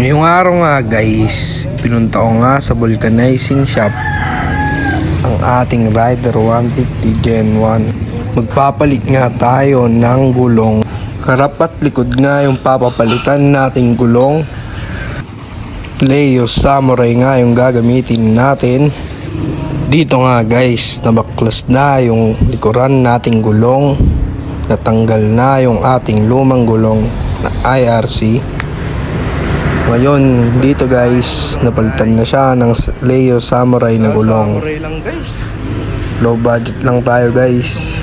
Ngayong araw nga guys, pinunta ko nga sa vulcanizing shop ang ating Rider 150 Gen 1. Magpapalit nga tayo ng gulong. Harap at likod nga yung papapalitan nating gulong. Leo Samurai nga yung gagamitin natin. Dito nga guys, nabaklas na yung likuran nating gulong. Natanggal na yung ating lumang gulong na IRC. Ngayon, dito guys, napalitan na siya ng Leo Samurai na gulong. Low budget lang tayo guys.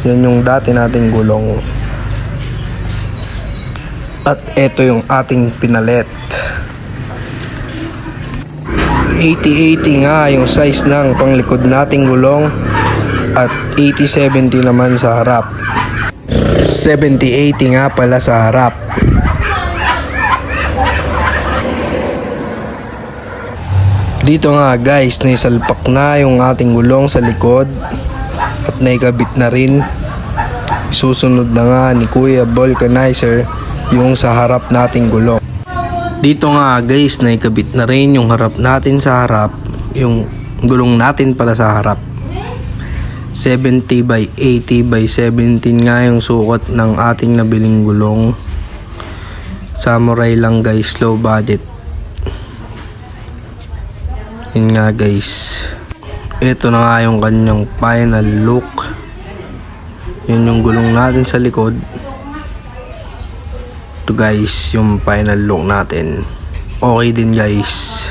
Yan yung dati nating gulong. At ito yung ating pinalit. 80-80 nga yung size ng panglikod nating gulong. At 80-70 naman sa harap. 70-80 nga pala sa harap. Dito nga guys, naisalpak na yung ating gulong sa likod at naikabit na rin. Susunod na nga ni Kuya Vulcanizer yung sa harap nating gulong. Dito nga guys, naikabit na rin yung harap natin sa harap, yung gulong natin pala sa harap. 70 by 80 by 17 nga yung sukat ng ating nabiling gulong. Samurai lang guys, low budget. Yun nga guys, ito na nga yung kanyang final look. Yun yung gulong natin sa likod. Ito guys yung final look natin. Okay din guys.